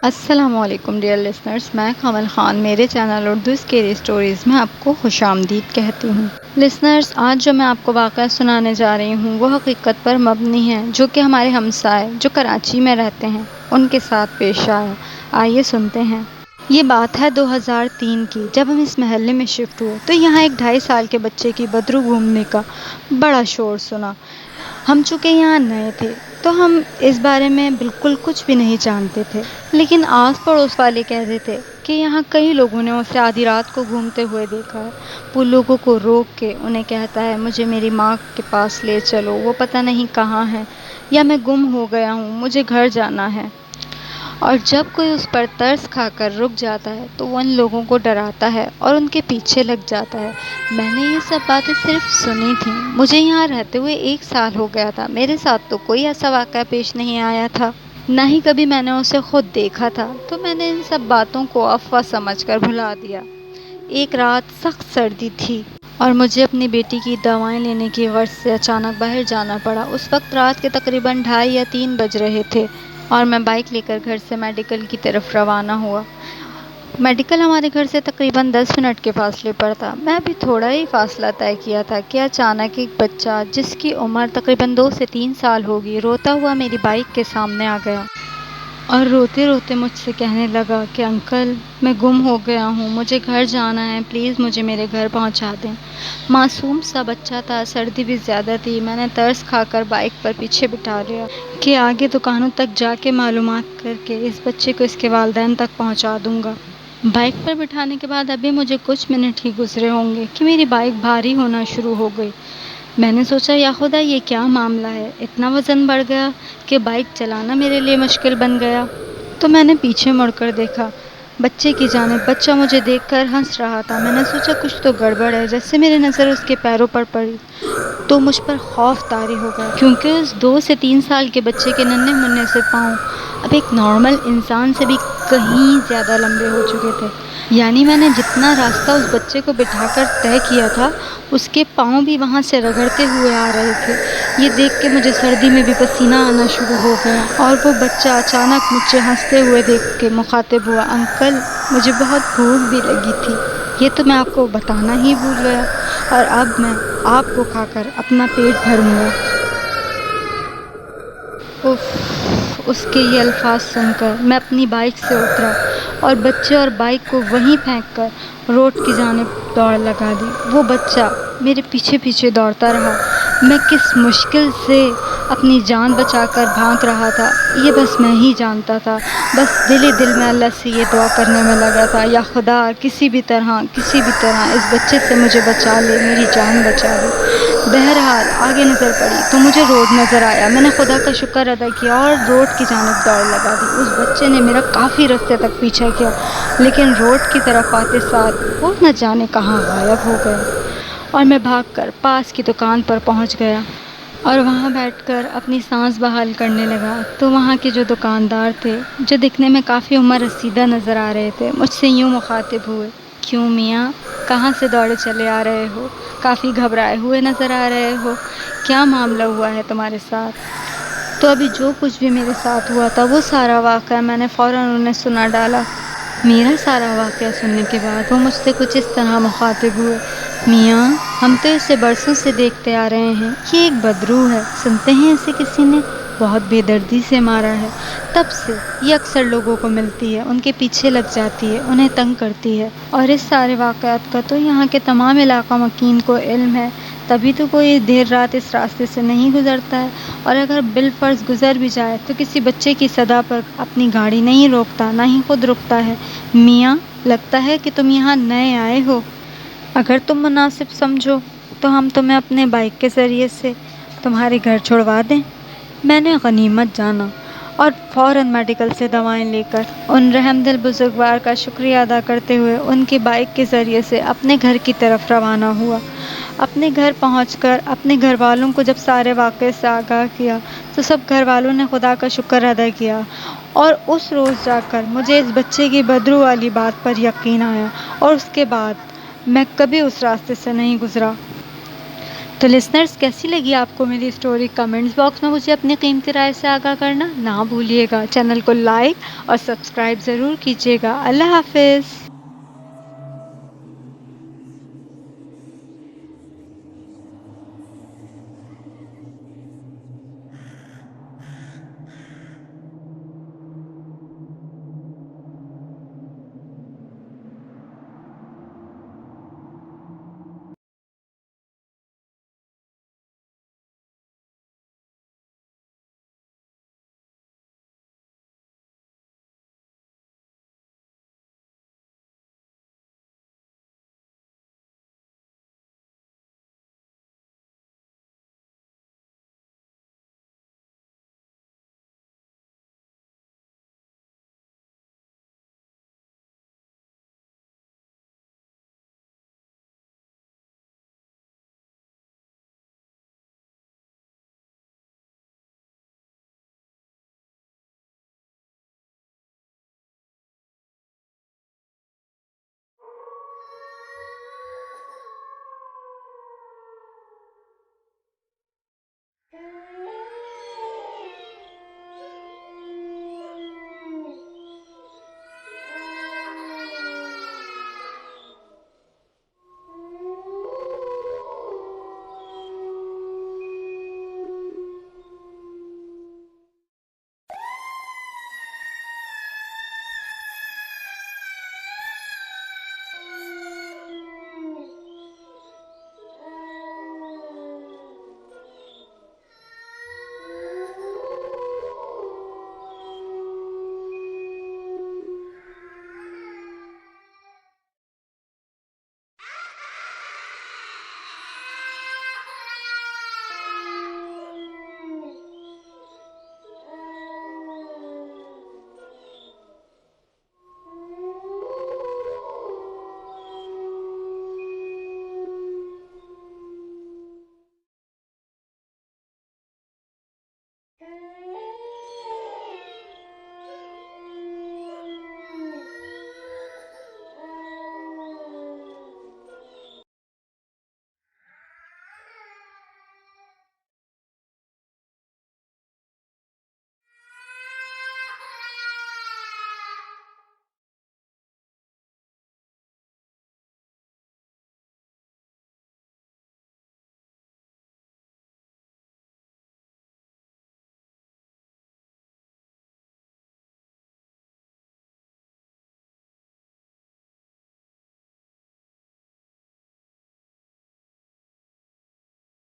السلام علیکم dear listeners, میں کمل خان میرے چینل اردو اسکیری اسٹوریز میں آپ کو خوش آمدید کہتی ہوں۔ لسنرز، آج جو میں آپ کو واقعہ سنانے جا رہی ہوں وہ حقیقت پر مبنی ہے جو کہ ہمارے ہمسائے جو کراچی میں رہتے ہیں ان کے ساتھ پیش آیا۔ آئیے سنتے ہیں۔ یہ بات ہے 2003 کی، جب ہم اس محلے میں شفٹ ہوئے تو یہاں ایک 2.5 سال کے بچے کی بدرو گھومنے کا بڑا شور سنا۔ ہم چونکہ یہاں نئے تھے تو ہم اس بارے میں بالکل کچھ بھی نہیں جانتے تھے، لیکن آس پڑوس والے کہتے تھے کہ یہاں کئی لوگوں نے اسے آدھی رات کو گھومتے ہوئے دیکھا ہے۔ وہ لوگوں کو روک کے انہیں کہتا ہے مجھے میری ماں کے پاس لے چلو، وہ پتہ نہیں کہاں ہے، یا میں گم ہو گیا ہوں، مجھے گھر جانا ہے۔ اور جب کوئی اس پر ترس کھا کر رک جاتا ہے تو وہ ان لوگوں کو ڈراتا ہے اور ان کے پیچھے لگ جاتا ہے۔ میں نے یہ سب باتیں صرف سنی تھیں، مجھے یہاں رہتے ہوئے 1 سال ہو گیا تھا، میرے ساتھ تو کوئی ایسا واقعہ پیش نہیں آیا تھا، نہ ہی کبھی میں نے اسے خود دیکھا تھا، تو میں نے ان سب باتوں کو افواہ سمجھ کر بھلا دیا۔ ایک رات سخت سردی تھی اور مجھے اپنی بیٹی کی دوائیں لینے کی غرض سے اچانک باہر جانا پڑا۔ اس وقت رات کے تقریباً 2:30 یا 3 بج رہے تھے اور میں بائک لے کر گھر سے میڈیکل کی طرف روانہ ہوا۔ میڈیکل ہمارے گھر سے تقریباً 10 منٹ کے فاصلے پر تھا۔ میں ابھی تھوڑا ہی فاصلہ طے کیا تھا کہ اچانک ایک بچہ جس کی عمر تقریباً 2 سے 3 سال ہوگی روتا ہوا میری بائک کے سامنے آ گیا اور روتے روتے مجھ سے کہنے لگا کہ انکل میں گم ہو گیا ہوں، مجھے گھر جانا ہے، پلیز مجھے میرے گھر پہنچا دیں۔ معصوم سا بچہ تھا، سردی بھی زیادہ تھی، میں نے ترس کھا کر بائک پر پیچھے بٹھا لیا کہ آگے دکانوں تک جا کے معلومات کر کے اس بچے کو اس کے والدین تک پہنچا دوں گا۔ بائک پر بٹھانے کے بعد ابھی مجھے کچھ منٹ ہی گزرے ہوں گے کہ میری بائک بھاری ہونا شروع ہو گئی۔ میں نے سوچا یا خدا یہ کیا معاملہ ہے، اتنا وزن بڑھ گیا کہ بائک چلانا میرے لیے مشکل بن گیا۔ تو میں نے پیچھے مڑ کر دیکھا بچے کی جانب۔ بچہ مجھے دیکھ کر ہنس رہا تھا۔ میں نے سوچا کچھ تو گڑبڑ ہے۔ جیسے میری نظر اس کے پیروں پر پڑی تو مجھ پر خوف طاری ہو گیا، کیونکہ اس 2 سے 3 سال کے بچے کے ننھے منھے سے پاؤں اب ایک نارمل انسان سے بھی کہیں زیادہ لمبے ہو چکے تھے۔ یعنی میں نے جتنا راستہ اس بچے کو بٹھا کر طے کیا تھا اس کے پاؤں بھی وہاں سے رگڑتے ہوئے آ رہے تھے۔ یہ دیکھ کے مجھے سردی میں بھی پسینہ آنا شروع ہو گیا اور وہ بچہ اچانک مجھ سے ہنستے ہوئے دیکھ کے مخاطب ہوا، انکل مجھے بہت بھوک بھی لگی تھی، یہ تو میں آپ کو بتانا ہی بھول گیا، اور اب میں آپ کو کھا کر اپنا پیٹ بھروں گا۔ اف! اس کے یہ الفاظ سن کر میں اپنی بائک سے اترا اور بچے اور بائک کو وہیں پھینک کر روڈ کی جانب دوڑ لگا دی۔ وہ بچہ میرے پیچھے پیچھے دوڑتا رہا۔ میں کس مشکل سے اپنی جان بچا کر بھاگ رہا تھا یہ بس میں ہی جانتا تھا۔ بس دل ہی دل میں اللہ سے یہ دعا کرنے میں لگا تھا، یا خدا کسی بھی طرح اس بچے سے مجھے بچا لے، میری جان بچا لے۔ بہرحال آگے نظر پڑی تو مجھے روڈ نظر آیا۔ میں نے خدا کا شکر ادا کیا اور روڈ کی جانب دوڑ لگا دی۔ اس بچے نے میرا کافی رستے تک پیچھا کیا، لیکن روڈ کی طرف آتے ساتھ وہ نہ جانے کہاں غائب ہو گیا اور میں بھاگ کر پاس کی دکان پر پہنچ گیا اور وہاں بیٹھ کر اپنی سانس بحال کرنے لگا تو وہاں کے جو دکاندار تھے، جو دکھنے میں کافی عمر رسیدہ نظر آ رہے تھے، مجھ سے یوں مخاطب ہوئے، کیوں میاں کہاں سے دوڑے چلے آ رہے ہو؟ کافی گھبرائے ہوئے نظر آ رہے ہو، کیا معاملہ ہوا ہے تمہارے ساتھ؟ تو ابھی جو کچھ بھی میرے ساتھ ہوا تھا وہ سارا واقعہ میں نے فوراً انہیں سنا ڈالا۔ میرا سارا واقعہ سننے کے بعد وہ مجھ سے کچھ اس طرح مخاطب ہوئے، میاں ہم تو اسے برسوں سے دیکھتے آ رہے ہیں، یہ ایک بدرو ہے، سنتے ہیں اسے کسی نے بہت بے دردی سے مارا ہے، تب سے یہ اکثر لوگوں کو ملتی ہے، ان کے پیچھے لگ جاتی ہے، انہیں تنگ کرتی ہے، اور اس سارے واقعات کا تو یہاں کے تمام علاقہ مکین کو علم ہے، تبھی تو کوئی دیر رات اس راستے سے نہیں گزرتا ہے، اور اگر بالفرض گزر بھی جائے تو کسی بچے کی صدا پر اپنی گاڑی نہیں روکتا، نہ ہی خود رکتا ہے۔ میاں لگتا ہے کہ تم یہاں نئے آئے ہو، اگر تم مناسب سمجھو تو ہم تمہیں اپنے بائک کے ذریعے سے تمہارے گھر چھوڑوا دیں۔ میں نے غنیمت جانا اور فوراً میڈیکل سے دوائیں لے کر ان رحم دل بزرگوار کا شکریہ ادا کرتے ہوئے ان کی بائک کے ذریعے سے اپنے گھر کی طرف روانہ ہوا۔ اپنے گھر پہنچ کر اپنے گھر والوں کو جب سارے واقعے سے آگاہ کیا تو سب گھر والوں نے خدا کا شکر ادا کیا، اور اس روز جا کر مجھے اس بچے کی بدرو والی بات پر یقین آیا، اور اس کے بعد میں کبھی اس راستے سے نہیں گزرا۔ تو لسنرز کیسی لگی آپ کو میری اسٹوری؟ کمنٹس باکس میں مجھے اپنی قیمتی رائے سے آگاہ کرنا نہ بھولیے گا۔ چینل کو لائک اور سبسکرائب ضرور کیجیے گا۔ اللہ حافظ۔